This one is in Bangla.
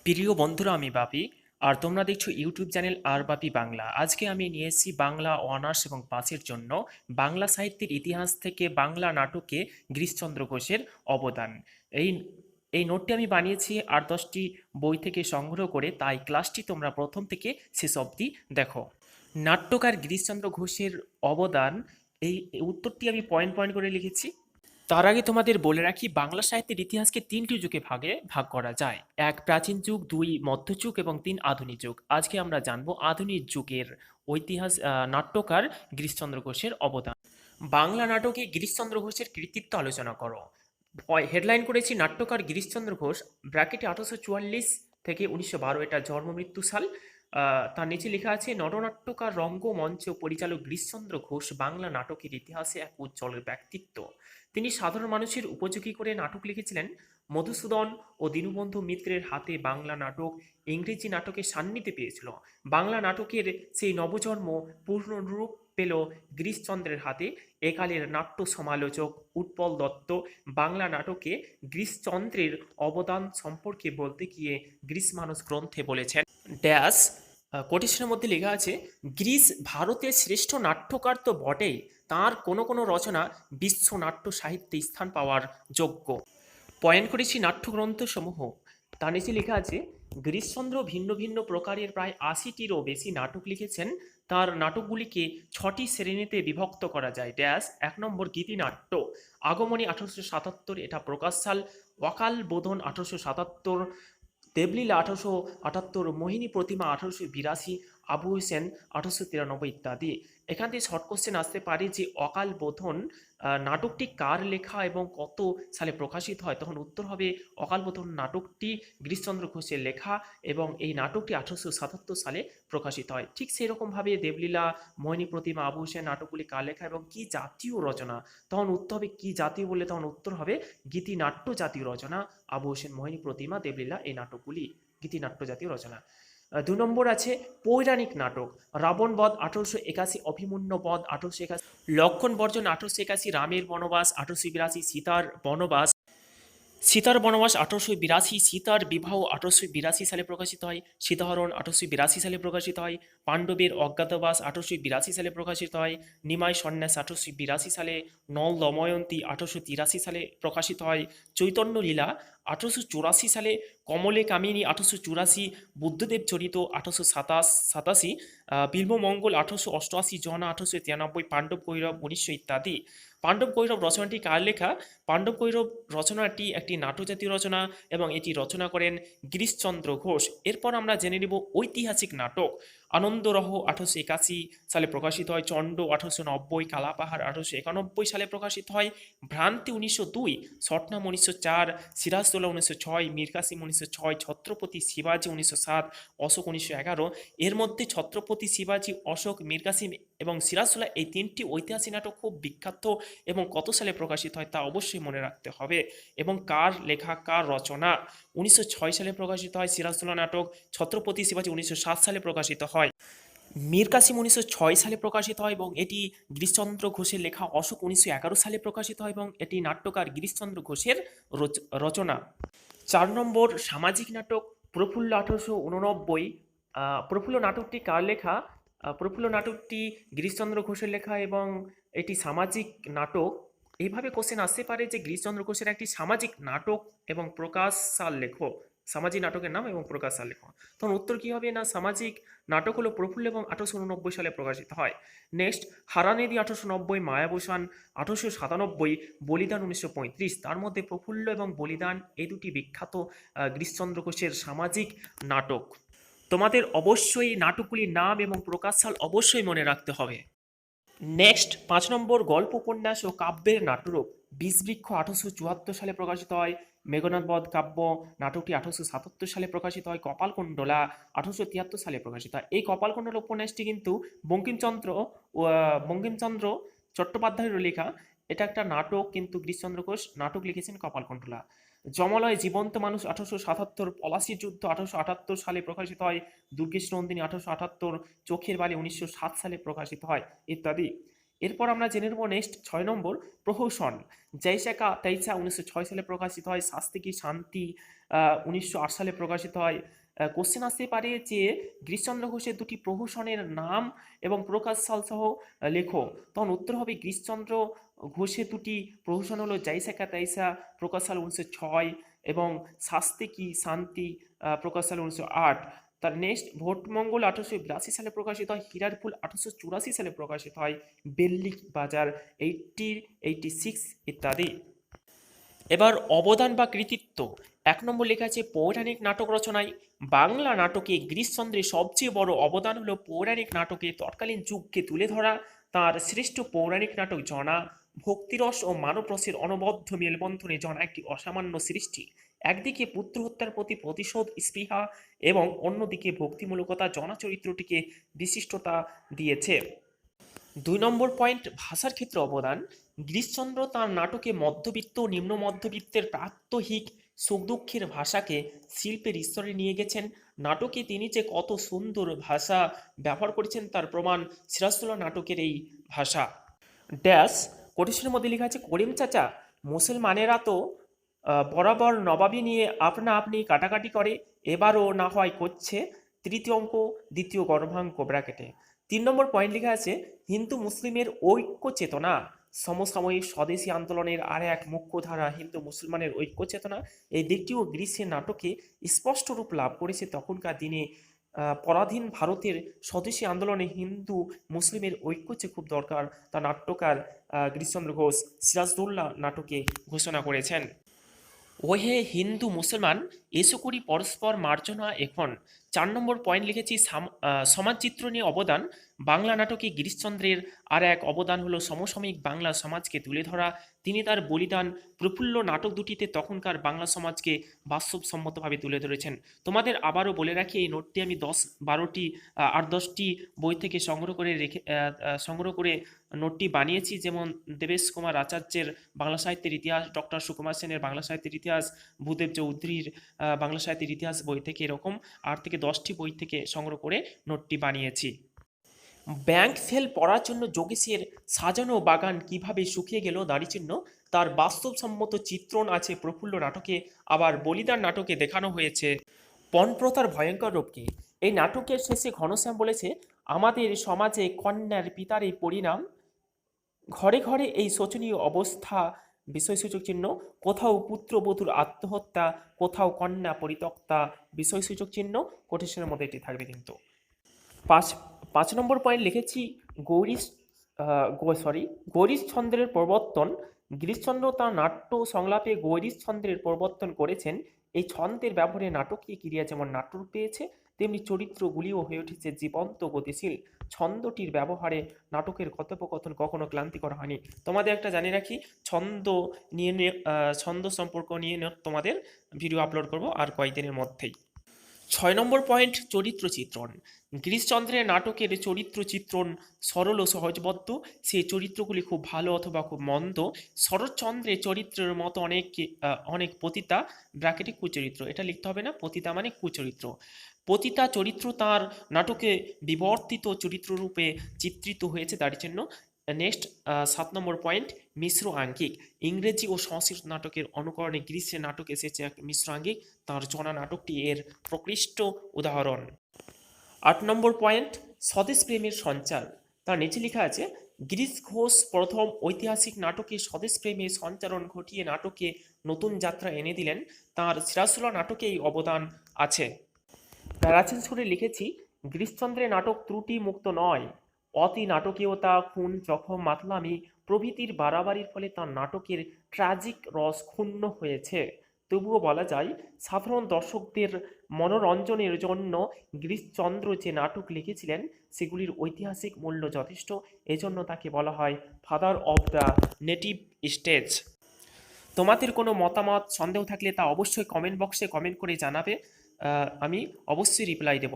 প্রিয় বন্ধুরা, আমি বাপি। আর তোমরা দেখছো ইউটিউব চ্যানেল আর বাপি বাংলা। আজকে আমি নিয়ে এসেছি বাংলা অনার্স এবং পাসের জন্য বাংলা সাহিত্যের ইতিহাস থেকে বাংলা নাটকে গিরিশচন্দ্র ঘোষের অবদান। এই এই নোটটি আমি বানিয়েছি 8-10টি বই থেকে সংগ্রহ করে, তাই ক্লাসটি তোমরা প্রথম থেকে শেষ অবধি দেখো। নাট্যকার গিরিশচন্দ্র ঘোষের অবদান, এই উত্তরটি আমি পয়েন্ট পয়েন্ট করে লিখেছি। তার আগে তোমাদের বলে রাখি, বাংলা সাহিত্যের ইতিহাসকে 3টি যুগে ভাগ করা যায়। 1 প্রাচীন যুগ, 2 মধ্যযুগ এবং 3 আধুনিক যুগ। আজকে আমরা জানবো আধুনিক যুগের ঐতিহাস নাট্যকার গিরিশচন্দ্র ঘোষের অবদান। বাংলা নাটকে গিরিশচন্দ্র ঘোষের কৃতিত্ব আলোচনা করো। হেডলাইন করেছি নাট্যকার গিরিশচন্দ্র ঘোষ, ব্র্যাকেটে 1844 থেকে 1912 এটা জন্ম মৃত্যু সাল। তার নিচে লেখা আছে, নটনাট্যকার, রঙ্গমঞ্চ পরিচালক গিরিশচন্দ্র ঘোষ বাংলা নাটকের ইতিহাসে এক উজ্জ্বল ব্যক্তিত্ব। তিনি সাধারণ মানুষের উপযোগী করে নাটক লিখেছিলেন। মধুসূদন ও দীনবন্ধু মিত্রের হাতে বাংলা নাটক ইংরেজি নাটকের সান্নিধ্যে পেয়েছিল। বাংলা নাটকের সেই নবজন্ম পূর্ণরূপ পেল গিরিশচন্দ্রের হাতে। একালের নাট্য সমালোচক উৎপল দত্ত বাংলা নাটকে গিরিশচন্দ্রের অবদান সম্পর্কে বলতে গিয়ে গ্রিস মানুষ গ্রন্থে বলেছেন ড্যাশ, কোটেশনের মধ্যে লেখা আছে, গ্রিস ভারতের শ্রেষ্ঠ নাট্যকার তো বটেই, তাঁর কোনো কোনো রচনা বিশ্ব নাট্য সাহিত্যে স্থান পাওয়ার যোগ্য। পয়েন্ট করেছি নাট্যগ্রন্থসমূহ। তার নিচে লেখা আছে, গিরিশচন্দ্র ভিন্ন ভিন্ন প্রকারের প্রায় 80টিরও বেশি নাটক লিখেছেন। তার নাটকগুলিকে 6টি শ্রেণীতে বিভক্ত করা যায়। ড্যাশ, 1 নম্বর গীতিনাট্য, আগমনী 1877, এটা প্রকাশ সাল। অকাল বোধন 1877, দেবলীলা 1878, মোহিনী প্রতিমা 1882, আবু হোসেন 1893 ইত্যাদি। এখান থেকে শর্ট কোশ্চেন আসতে পারে যে অকাল বোধন নাটকটি কার লেখা এবং কত সালে প্রকাশিত হয়। তখন উত্তর হবে, অকাল বোধন নাটকটি গিরিশচন্দ্র ঘোষের লেখা এবং এই নাটকটি 1877 সালে প্রকাশিত হয়। ঠিক সেরকমভাবে দেবলীলা, মোহিনী প্রতিমা, আবু হোসেন নাটকগুলি কার লেখা এবং কি জাতীয় রচনা। তখন উত্তর হবে কি জাতীয় বললে তখন উত্তর হবে গীতিনাট্য জাতীয় রচনা। আবু হোসেন, মোহিনী প্রতিমা, দেবলীলা এই নাটকগুলি গীতিনাট্য জাতীয় রচনা। 2 নম্বর আছে পৌরাণিক নাটক, রাবণ বধ 1881, অভিমন্যু বধ 1881, লক্ষণ বর্জন 1881, রামের বনবাস 1882, সীতার বনবাস 1882, সীতার বিবাহ 1882 সালে প্রকাশিত হয়, সীতাহরণ 1882 সালে প্রকাশিত হয়, পাণ্ডবের অজ্ঞাতবাস 1882 সালে প্রকাশিত হয়, নিমাই সন্ন্যাস 1882 সালে, নল দময়ন্তী 1883 সালে প্রকাশিত হয়, চৈতন্য লীলা 1884 সালে, কমলে কামিনী 1884, বুদ্ধদেব চরিত 1887, বিল্বমঙ্গল 1888, জনা 1893, পাণ্ডব গৈরব 1900 ইত্যাদি। পাণ্ডব গৈরব রচনাটি কার লেখা? পাণ্ডব গৈরব রচনাটি একটি নাট্যজাতীয় রচনা এবং এটি রচনা করেন গিরিশচন্দ্র ঘোষ। এরপর আমরা জেনে নেব ঐতিহাসিক নাটক। আনন্দরহ 1881 সালে প্রকাশিত হয়, চণ্ড 1890, কালাপাহাড় 1891 সালে প্রকাশিত হয়, ভ্রান্তি 1902, সটনাম 1904, সিরাজদৌল্লা 1906, মীর কাসিম 1906, ছত্রপতি শিবাজি 1907, অশোক 1911। এর মধ্যে ছত্রপতি শিবাজি, অশোক, মীর কাসিম এবং সিরাজদৌল্লা এই 3টি ঐতিহাসিক নাটক খুব বিখ্যাত এবং কত সালে প্রকাশিত হয় তা অবশ্যই মনে রাখতে হবে। এবং কার লেখা, কার রচনা। 1906 সালে প্রকাশিত হয় সিরাজদৌল্লা নাটক, ছত্রপতি শিবাজি 1907 সালে প্রকাশিত হয়, মীর কাসিম 1906 সালে প্রকাশিত হয় এবং এটি গিরিশচন্দ্র ঘোষের লেখা, অশোক 1911 সালে প্রকাশিত হয় এবং এটি নাট্যকার গিরিশচন্দ্র ঘোষের রচনা। 4 নম্বর সামাজিক নাটক, প্রফুল্ল 1889। প্রফুল্ল নাটকটি কার লেখা? প্রফুল্ল নাটকটি গিরিশচন্দ্র ঘোষের লেখা এবং এটি সামাজিক নাটক। এইভাবে কোশ্চেন আসতে পারে যে গিরিশচন্দ্র ঘোষের একটি সামাজিক নাটক এবং প্রকাশ সাল লেখো, সামাজিক নাটকের নাম এবং প্রকাশ সাল লেখো। তখন উত্তর কি হবে না, সামাজিক নাটক হলো প্রফুল্ল এবং 1889 সালে প্রকাশিত হয়। নেক্সট, হারানেদি 1890, মায়াবসান 1897, বলিদান 1935। তার মধ্যে প্রফুল্ল এবং বলিদান এই দুটি বিখ্যাত গিরিশচন্দ্র ঘোষের সামাজিক নাটক। তোমাদের অবশ্যই নাটকগুলির নাম এবং প্রকাশ সাল অবশ্যই মনে রাখতে হবে। নেক্সট, 5 নম্বর গল্প, উপন্যাস ও কাব্যের নাট্যরূপ। বিষবৃক্ষ 1874 সালে প্রকাশিত হয়, মেঘনাদ বধ কাব্য নাটকটি 1877 সালে প্রকাশিত হয়, কপালকুণ্ডলা 1873 সালে প্রকাশিত হয়। এই কপালকুণ্ডলা উপন্যাসটি কিন্তু বঙ্কিমচন্দ্র চট্টোপাধ্যায়ের লেখা। এটা একটা নাটক, কিন্তু গিরিশচন্দ্র ঘোষ নাটক লিখেছেন কপালকুণ্ডলা। যমলয় জীবন্ত মানুষ 1877, পলাশির যুদ্ধ 1878 সালে প্রকাশিত হয়, দুর্গেশ নন্দিনী 1878, চোখের বালি 1907 সালে প্রকাশিত হয় ইত্যাদি। এরপর আমরা জেনে নেব নেক্সট 6 নম্বর প্রহসন। জয়শাখা তেইসা 1906 সালে প্রকাশিত হয়। শাস্তি কি শান্তি 1908 সালে প্রকাশিত হয়। কোশ্চেন আসতে পারে যে গিরিশচন্দ্র ঘোষের দুটি প্রহসনের নাম এবং প্রকাশ সাল সহ লেখো। তখন উত্তর হবে গিরিশচন্দ্র ঘোষের দুটি প্রহসন হলো জয়শাখা তেইসা প্রকাশ সাল 1906 এবং শাস্তি কি শান্তি প্রকাশ সাল 1908। তার নেক্সট ভোটমঙ্গল 1882 সালে প্রকাশিত হয়। হীরার ফুল 1884 সালে প্রকাশিত হয়। বেল্লিক বাজার 1886 ইত্যাদি। এবার অবদান বা কৃতিত্ব। 1 নম্বর লেখা আছে পৌরাণিক নাটক রচনায়। বাংলা নাটকে গিরিশচন্দ্রের সবচেয়ে বড় অবদান হলো পৌরাণিক নাটকে তৎকালীন যুগকে তুলে ধরা। তার শ্রেষ্ঠ পৌরাণিক নাটক জনা ভক্তিরস ও মানব রসের অনবদ্য মেলবন্ধনে জনা একটি অসামান্য সৃষ্টি। একদিকে পুত্র হত্যার প্রতি প্রতিশোধ স্পৃহা এবং অন্যদিকে ভক্তিমূলকতা জনা চরিত্রটিকে বিশিষ্টতা দিয়েছে। 2 নম্বর পয়েন্ট ভাষার ক্ষেত্রে অবদান। গিরিশচন্দ্র তাঁর নাটকে মধ্যবিত্ত ও নিম্ন মধ্যবিত্তের প্রাত্যহিক সুখ দুঃখের ভাষাকে শিল্পের স্তরে নিয়ে গেছেন। নাটকে তিনি যে কত সুন্দর ভাষা ব্যবহার করেছেন তার প্রমাণ সিরাজদৌল্লা নাটকের এই ভাষা। ড্যাশ কোটেশনের মধ্যে লেখা আছে করিম চাচা মুসলমানেরা তো বরাবর নবাবী নিয়ে আপনা আপনি কাটাকাটি করে, এবারও না হয় করছে। তৃতীয় অঙ্ক দ্বিতীয় গর্ভাঙ্ক ব্র্যাকেটে। 3 নম্বর পয়েন্ট লেখা আছে হিন্দু মুসলিমের ঐক্য চেতনা সমসাময়িক স্বদেশী আন্দোলনের আর এক মুখ্য ধারা হিন্দু মুসলমানের ঐক্য চেতনা। এই দিকটিও গ্রীষ্মের নাটকে স্পষ্ট রূপ লাভ করেছে। তখনকার দিনে পরাধীন ভারতের স্বদেশী আন্দোলনে হিন্দু মুসলিমের ঐক্য যে খুব দরকার তা নাট্যকার গিরিশচন্দ্র ঘোষ সিরাজদৌল্লা নাটকে ঘোষণা করেছেন। ওহে হিন্দু মুসলমান এসো করি পরস্পর মার্জনা এখন। 4 নম্বর পয়েন্ট লিখেছি সমাজচিত্র নিয়ে অবদান। বাংলা নাটকে গিরিশচন্দ্রের আর এক অবদান হলো সমসাময়িক বাংলা সমাজকে তুলে ধরা। তিনি তার বলিদান প্রফুল্ল নাটক দুটিতে তখনকার বাংলা সমাজকে বাস্তবসম্মতভাবে তুলে ধরেছেন। তোমাদের আবারও বলে রাখি এই নোটটি আমি 10-12টি 8-10টি বই থেকে সংগ্রহ করে নোটটি বানিয়েছি, যেমন দেবেশ কুমার আচার্যের বাংলা সাহিত্যের ইতিহাস, ডক্টর সুকুমার সেনের বাংলা সাহিত্যের ইতিহাস, ভূদেব চৌধুরীর বাংলা সাহিত্যের ইতিহাস বই থেকে এরকম 8 থেকে 10টি বই থেকে সংগ্রহ করে নোটটি বানিয়েছি। ব্যাংক ফেল পড়ার জন্য যোগেশের সাজানো বাগান কিভাবে শুকিয়ে গেল দাড়িচিহ্ন তার বাস্তবসম্মত চিত্রণ আছে প্রফুল্ল নাটকে। আবার বলিদান নাটকে দেখানো হয়েছে পণপ্রথার ভয়ঙ্কর রূপকে। এই নাটকের শেষে ঘনশ্যাম বলেছে আমাদের সমাজে কন্যার পিতার এই পরিণাম, ঘরে ঘরে এই শোচনীয় অবস্থা বিষয়সূচক চিহ্ন, কোথাও পুত্রবধূর আত্মহত্যা, কোথাও কন্যা পরিত্যক্তা বিষয়সূচক চিহ্ন। কোটেশনের মধ্যে এটি থাকবে কিন্তু। 5 নম্বর পয়েন্ট লিখেছি গৌরীশচন্দ্রের প্রবর্তন। গিরিশচন্দ্র তাঁর নাট্য সংলাপে গৌরীশচন্দ্রের প্রবর্তন করেছেন। এই ছন্দের ব্যবহারে নাটকীয় ক্রিয়া যেমন নাট্যরূপ পেয়েছে তেমনি চরিত্রগুলিও হয়ে উঠেছে জীবন্ত গতিশীল। ছন্দটির ব্যবহারে নাটকের কথোপকথন কখনো ক্লান্তিকর হয়নি। তোমাদের একটা জানিয়ে রাখি ছন্দ সম্পর্ক নিয়ে তোমাদের ভিডিও আপলোড করব আর কয়েকদিনের মধ্যেই। 6 নম্বর পয়েন্ট চরিত্র চিত্রণ। গিরিশচন্দ্রের নাটকের চরিত্র চিত্রণ সরল ও সহজবদ্ধ। সেই চরিত্রগুলি খুব ভালো অথবা খুব মন্দ। শরৎচন্দ্রের চরিত্রের মতো অনেক পতিতা ব্র্যাকেটে কুচরিত্র, এটা লিখতে হবে না, পতিতা মানে কুচরিত্র। পতিতা চরিত্র তার নাটকে বিবর্তিত চরিত্ররূপে চিত্রিত হয়েছে দাড়িচিহ্ন। নেক্সট 7 নম্বর পয়েন্ট মিশ্র আঙ্গিক। ইংরেজি ও সংস্কৃত নাটকের অনুকরণে গ্রীষ্মের নাটক এসেছে এক মিশ্র আঙ্গিক, তাঁর জনা নাটকটি এর প্রকৃষ্ট উদাহরণ। 8 নম্বর পয়েন্ট স্বদেশ প্রেমের সঞ্চার। তার নিচে লেখা আছে গিরিশ ঘোষ প্রথম ঐতিহাসিক নাটকে স্বদেশ প্রেমের সঞ্চারণ ঘটিয়ে নাটকে নতুন যাত্রা এনে দিলেন। তাঁর সিরাজদৌল্লা নাটকে এই অবদান আছে। প্যারাচেন সুরে লিখেছি গিরিশচন্দ্রের নাটক ত্রুটি মুক্ত নয়। অতি নাটকীয়তা, খুন, জখম, মাতলামি প্রভৃতির বাড়াবাড়ির ফলে তাঁর নাটকের ট্র্যাজিক রস ক্ষুণ্ণ হয়েছে। তবুও বলা যায় সাধারণ দর্শকদের মনোরঞ্জনের জন্য গিরিশচন্দ্র যে নাটক লিখেছিলেন সেগুলির ঐতিহাসিক মূল্য যথেষ্ট। এজন্য তাকে বলা হয় father of the native stage. তোমাদের কোনো মতামত সন্দেহ থাকলে তা অবশ্যই কমেন্ট বক্সে কমেন্ট করে জানাবে, আমি অবশ্যই রিপ্লাই দেব।